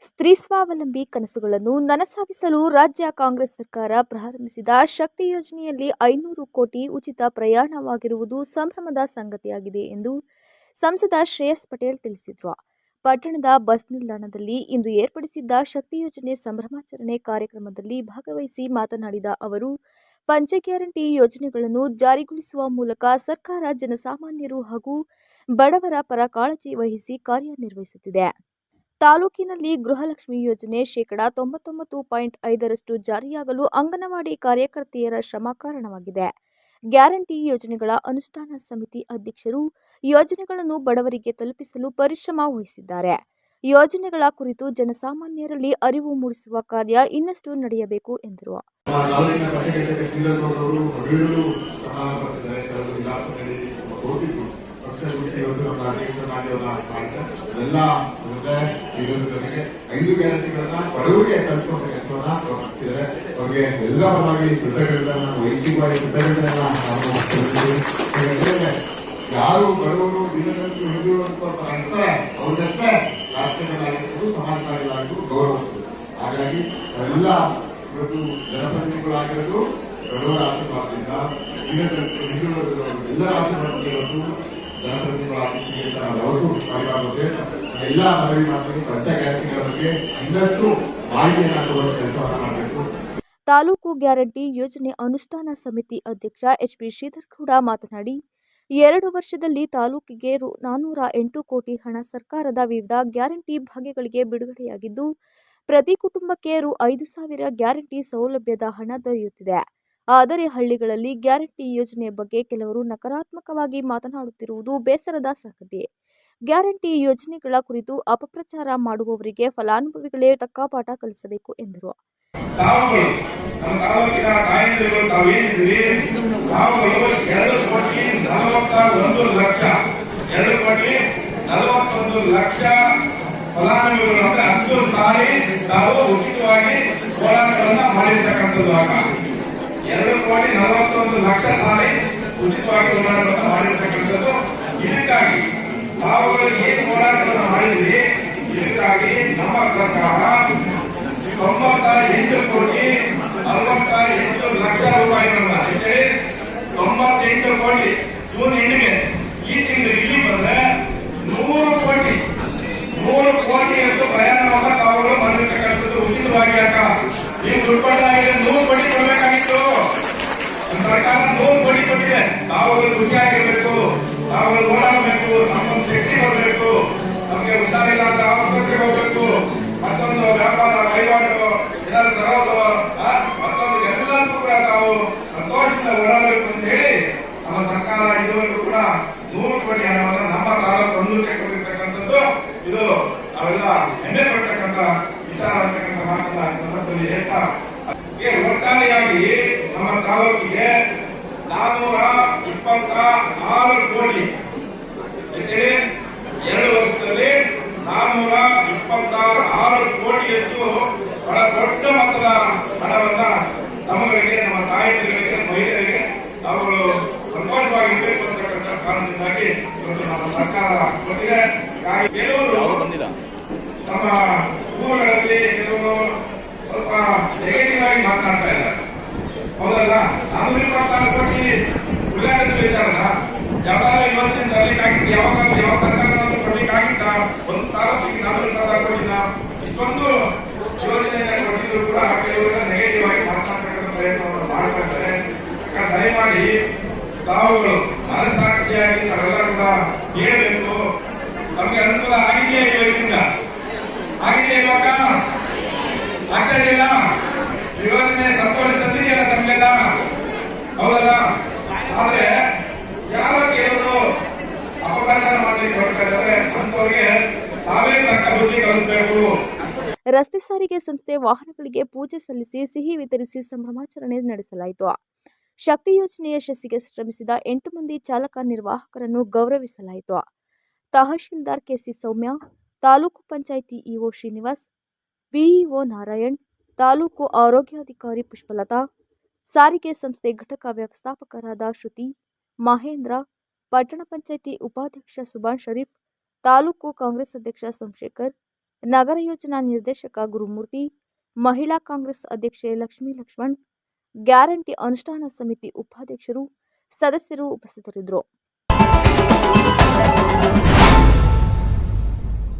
ಸ್ತ್ರೀ ಸ್ವಾವಲಂಬಿ ಕನಸುಗಳನ್ನು ನನಸಾಗಿಸಲು ರಾಜ್ಯ ಕಾಂಗ್ರೆಸ್ ಸರ್ಕಾರ ಪ್ರಾರಂಭಿಸಿದ ಶಕ್ತಿ ಯೋಜನೆಯಲ್ಲಿ 500 ಕೋಟಿ ಉಚಿತ ಪ್ರಯಾಣವಾಗಿರುವುದು ಸಂಭ್ರಮದ ಸಂಗತಿಯಾಗಿದೆ ಎಂದು ಸಂಸದ ಶ್ರೇಯಸ್ ಪಟೇಲ್ ತಿಳಿಸಿದರು. ಪಟ್ಟಣದ ಬಸ್ ನಿಲ್ದಾಣದಲ್ಲಿ ಇಂದು ಏರ್ಪಡಿಸಿದ್ದ ಶಕ್ತಿ ಯೋಜನೆ ಸಂಭ್ರಮಾಚರಣೆ ಕಾರ್ಯಕ್ರಮದಲ್ಲಿ ಭಾಗವಹಿಸಿ ಮಾತನಾಡಿದ ಅವರು, ಪಂಚ ಗ್ಯಾರಂಟಿ ಯೋಜನೆಗಳನ್ನು ಜಾರಿಗೊಳಿಸುವ ಮೂಲಕ ಸರ್ಕಾರ ಜನಸಾಮಾನ್ಯರು ಹಾಗೂ ಬಡವರ ಪರ ಕಾಳಜಿ ವಹಿಸಿ ಕಾರ್ಯನಿರ್ವಹಿಸುತ್ತಿದೆ. ತಾಲೂಕಿನಲ್ಲಿ ಗೃಹಲಕ್ಷ್ಮಿ ಯೋಜನೆ 99.5% ಜಾರಿಯಾಗಲು ಅಂಗನವಾಡಿ ಕಾರ್ಯಕರ್ತೆಯರ ಶ್ರಮ ಕಾರಣವಾಗಿದೆ. ಗ್ಯಾರಂಟಿ ಯೋಜನೆಗಳ ಅನುಷ್ಠಾನ ಸಮಿತಿ ಅಧ್ಯಕ್ಷರು ಯೋಜನೆಗಳನ್ನು ಬಡವರಿಗೆ ತಲುಪಿಸಲು ಪರಿಶ್ರಮ ವಹಿಸಿದ್ದಾರೆ. ಯೋಜನೆಗಳ ಕುರಿತು ಜನಸಾಮಾನ್ಯರಲ್ಲಿ ಅರಿವು ಮೂಡಿಸುವ ಕಾರ್ಯ ಇನ್ನಷ್ಟು ನಡೆಯಬೇಕು ಎಂದರು. ಐದು ಗ್ಯಾರಂಟಿಗಳನ್ನ ಬಡವರಿಗೆ ತಲುಪಿಸುವಂತ ಕೆಲಸವನ್ನ ಮಾಡ್ತಿದ್ದಾರೆ. ಅವರಿಗೆ ಎಲ್ಲ ಪರವಾಗಿ ಕೃತಜ್ಞತೆಗಳನ್ನ ವೈಯಕ್ತಿಕವಾಗಿ ಕೃತಜ್ಞತೆಗಳನ್ನ ಯಾರು ಬಡವರು ದಿನದಂತೂ ಹಿಡಿದಿರುವಂತ ಅಂತಾರೆ ಅವ್ರಿಗಷ್ಟೇ ರಾಷ್ಟ್ರಗಳಾಗಿರ್ಬೋದು ಸಮಾಜಗಳಾಗಿರ್ಬೋದು ಗೌರವಿಸಬೇಕು. ಹಾಗಾಗಿ ಎಲ್ಲ ಇವತ್ತು ಜನಪ್ರತಿನಿಧಿಗಳಾಗಿರೋದು ಬಡವರ ಆಶೀರ್ವಾದದಿಂದ ದಿನದಂತೂ ಹಿಡಿದಿರುವುದು ಎಲ್ಲರ ಆಶೀರ್ವಾದದಿಂದ ಜನಪ್ರತಿನಿಧಿಗಳಾಗಿ ಯಾವತ್ತೂ ಕಾರ್ಯವಾಗುತ್ತೆ. ಎಲ್ಲ ಮನವಿ ಮಾಡ್ತೀವಿ. ಪಂಚ ಗ್ಯಾರಂಟಿಗಳ ಬಗ್ಗೆ ಇನ್ನಷ್ಟು ಮಾಹಿತಿಯನ್ನು ಕೊಡುವ ಕೆಲಸವನ್ನು ಮಾಡಬೇಕು. ತಾಲೂಕು ಗ್ಯಾರಂಟಿ ಯೋಜನೆ ಅನುಷ್ಠಾನ ಸಮಿತಿ ಅಧ್ಯಕ್ಷ ಎಚ್.ಪಿ. ಶ್ರೀಧರ್ಗೌಡ ಮಾತನಾಡಿ, 2 ವರ್ಷದಲ್ಲಿ ತಾಲೂಕಿಗೆ ರು. 408 ಕೋಟಿ ಹಣ ಸರ್ಕಾರದ ವಿವಿಧ ಗ್ಯಾರಂಟಿ ಭಾಗ್ಯಗಳಿಗೆ ಬಿಡುಗಡೆಯಾಗಿದ್ದು, ಪ್ರತಿ ಕುಟುಂಬಕ್ಕೆ ರು. 5,000 ಗ್ಯಾರಂಟಿ ಸೌಲಭ್ಯದ ಹಣ ದೊರೆಯುತ್ತಿದೆ. ಆದರೆ ಹಳ್ಳಿಗಳಲ್ಲಿ ಗ್ಯಾರಂಟಿ ಯೋಜನೆ ಬಗ್ಗೆ ಕೆಲವರು ನಕಾರಾತ್ಮಕವಾಗಿ ಮಾತನಾಡುತ್ತಿರುವುದು ಬೇಸರದ ಸಂಗತಿ. ಗ್ಯಾರಂಟಿ ಯೋಜನೆಗಳ ಕುರಿತು ಅಪಪ್ರಚಾರ ಮಾಡುವವರಿಗೆ ಫಲಾನುಭವಿಗಳೇ ತಕ್ಕ ಪಾಠ ಕಲಿಸಬೇಕು ಎಂದರು. ಫಲಾನುಭವಿಗಳು ಅಂದ್ರೆ 10 ಸಾರಿ ನಾವು ಉಚಿತವಾಗಿ ಹೋರಾಟಗಳನ್ನ ಮಾಡಿರ್ತಕ್ಕಂಥದ್ದು. 2,41,00,000 ಸಾರಿ ಉಚಿತವಾಗಿ ಹೋರಾಟವನ್ನು ಮಾಡಿರ್ತಕ್ಕಂಥದ್ದು. ಇದಕ್ಕಾಗಿ ತಾವುಗಳು ಏನು ಹೋರಾಟವನ್ನು ಮಾಡಿದ್ರಿ, ಇದಕ್ಕಾಗಿ ನಮ್ಮ ಸರ್ಕಾರ 98 ಕೋಟಿ 68 ಲಕ್ಷ ರೂಪಾಯಿಗಳನ್ನ ಅಷ್ಟೇ 98 ಕೋಟಿ ಜೂನ್ ಎಂಡಿಗೆ ಈ ತಿಂಗಳು ಇಲ್ಲಿ ಬಂದ್ರೆ 100 ಕೋಟಿಯಷ್ಟು ಪ್ರಯಾಣವನ್ನ ತಾವುಗಳು ಮಾಡಿರ್ತಕ್ಕಂಥದ್ದು ಉಚಿತವಾಗಿ. ಯಾಕ ನೀವು ದುಡ್ಡಾಗಿದೆ 100 ಕೋಟಿ ಕೊಡಬೇಕಾಗಿತ್ತು. ಸರ್ಕಾರ 100 ಕೋಟಿ ಕೊಟ್ಟಿದೆ. ತಾವುಗಳು ಖುಷಿಯಾಗಿರ್ಬೇಕು, ತಾವುಗಳು ಓಡಾಡಬೇಕು, ನಮ್ಮ ಶಕ್ತಿ ಬರಬೇಕು, ನಮಗೆ ಹುಷಾರಿಲ್ಲ ಅಂತ ಆಸ್ಪತ್ರೆಗೆ ಹೋಗ್ಬೇಕು, ಮತ್ತೊಂದು ವ್ಯಾಪಾರ ವಹಿವಾಟು ಏನಾದ್ರು ತರೋದು ಮತ್ತೊಂದು ಎಲ್ಲರಿಗೂ ಕೂಡ ತಾವು ಸಂತೋಷದಿಂದ ಓಡಾಡಬೇಕು ಅಂತ ಹೇಳಿ ನಮ್ಮ ಸರ್ಕಾರ ಇದುವರೆಗೂ ಕೂಡ 100 ಕೋಟಿ ಹಣವನ್ನು ನಮ್ಮ ತಾಲೂಕು ತಂದೂರಿಗೆ ಕೊಟ್ಟಿರ್ತಕ್ಕಂಥದ್ದು. ಇದು ಅವೆಲ್ಲ ಹೆಮ್ಮೆ ಪಡ್ತಕ್ಕಂಥ ವಿಚಾರ ಅಂತಕ್ಕಂಥ ಮಾತನ್ನ ಸಂದರ್ಭದಲ್ಲಿ ಹೇಳ್ತಾ, ಒಟ್ಟಾರೆಯಾಗಿ ನಮ್ಮ ತಾಲೂಕಿಗೆ 426 ಕೋಟಿ 2 ವರ್ಷದಲ್ಲಿ 426 ಕೋಟಿಯಷ್ಟು ಬಹಳ ದೊಡ್ಡ ಮೊತ್ತದ ಹಣವನ್ನ ನಮ್ಮಗಳಿಗೆ, ನಮ್ಮ ತಾಯಿಗಳಿಗೆ, ಮಹಿಳೆಯರಿಗೆ ತಾವುಗಳು ಸಂತೋಷವಾಗಿರ್ಬೇಕು ಅಂತಕ್ಕಂಥ ಕಾರಣದಿಂದಾಗಿ ಇವತ್ತು ನಮ್ಮ ಸರ್ಕಾರ ಕೊಟ್ಟಿದೆ. ಕೆಲವರು ನಮ್ಮ ಊರುಗಳಲ್ಲಿ ಕೆಲವರು ಸ್ವಲ್ಪ ನೆಗೆಟಿವ್ ಆಗಿ ಮಾತನಾಡ್ತಾ ಇದ್ದಾರೆ. ಹೌದಲ್ಲ, 426 ಕೋಟಿ ಉಳ್ಳಾಗದ ವಿಚಾರನ ಯಾವಾಗ ಯೋಜನೆ ತರಲಿಕ್ಕಾಗಿತ್ತು, ಯಾವಾಗ ಯಾವ ಸರ್ಕಾರವನ್ನು ಕೊಡ್ಲಿಕ್ಕಾಗಿತ್ತ? ಒಂದು ತಾಲೂಕಿಗೆ 426 ಕೋಟಿನ ಇಷ್ಟೊಂದು ಯೋಜನೆಯನ್ನು ಕೊಟ್ಟಿದ್ರು ಕೂಡ ಕೆಲವರು ನೆಗೆಟಿವ್ ಆಗಿ ಮಾತನಾಡ್ತಕ್ಕಂಥ ಪ್ರಯತ್ನವನ್ನು ಮಾಡ್ತಾ ಇದ್ದಾರೆ. ದಯಮಾಡಿ ತಾವುಗಳು ಮನಸ್ಸಾಕ್ಷಿಯಾಗಿ ತಾವೆಲ್ಲ ಕೂಡ ಹೇಳಬೇಕು. ನಮಗೆ ಅನುಕೂಲ ಆಗಿದೆಯಾ ಯೋಜನೆಯಿಂದ? ಆಗಿದೆಯಾ ಇವಾಗ? ಆಗ್ತಾ ಇದೆಯಲ್ಲ? ಯೋಜನೆ ಸಂತೋಷ ತಂದಿದೆಯಲ್ಲ ತಮಗೆಲ್ಲ? ಹೌದಲ್ಲ? ಆದ್ರೆ ಯಾರೋ ಕೆಲವರು ಅಪಪ್ರಚಾರ ಮಾಡಲಿಕ್ಕೆ ಹೊರಡ್ತಾ ಇದ್ದಾರೆ. ಅಂತವರಿಗೆ ತಾವೇ ತಕ್ಕ ಬುದ್ಧಿ ಕಲಿಸಬೇಕು. ರಸ್ತೆ ಸಾರಿಗೆ ಸಂಸ್ಥೆ ವಾಹನಗಳಿಗೆ ಪೂಜೆ ಸಲ್ಲಿಸಿ ಸಿಹಿ ವಿತರಿಸಿ ಸಂಭ್ರಮಾಚರಣೆ ನಡೆಸಲಾಯಿತು. ಶಕ್ತಿ ಯೋಜನೆ ಯಶಸ್ಸಿಗೆ ಶ್ರಮಿಸಿದ 8 ಮಂದಿ ಚಾಲಕ ನಿರ್ವಾಹಕರನ್ನು ಗೌರವಿಸಲಾಯಿತು. ತಹಶೀಲ್ದಾರ್ ಕೆಸಿ ಸೌಮ್ಯ, ತಾಲೂಕು ಪಂಚಾಯಿತಿ ಇಒ ಶ್ರೀನಿವಾಸ್, ಬಿಇಒ ನಾರಾಯಣ್, ತಾಲೂಕು ಆರೋಗ್ಯಾಧಿಕಾರಿ ಪುಷ್ಪಲತಾ, ಸಾರಿಗೆ ಸಂಸ್ಥೆ ಘಟಕ ವ್ಯವಸ್ಥಾಪಕರಾದ ಶ್ರುತಿ, ಮಹೇಂದ್ರ, ಪಟ್ಟಣ ಪಂಚಾಯಿತಿ ಉಪಾಧ್ಯಕ್ಷ ಸುಭಾನ್ ಶರೀಫ್, ತಾಲೂಕು ಕಾಂಗ್ರೆಸ್ ಅಧ್ಯಕ್ಷ ಸೋಮಶೇಖರ್, ನಗರ ಯೋಜನಾ ನಿರ್ದೇಶಕ ಗುರುಮೂರ್ತಿ, ಮಹಿಳಾ ಕಾಂಗ್ರೆಸ್ ಅಧ್ಯಕ್ಷೆ ಲಕ್ಷ್ಮೀ ಲಕ್ಷ್ಮಣ್, ಗ್ಯಾರಂಟಿ ಅನುಷ್ಠಾನ ಸಮಿತಿ ಉಪಾಧ್ಯಕ್ಷರು, ಸದಸ್ಯರು ಉಪಸ್ಥಿತರಿದ್ದರು.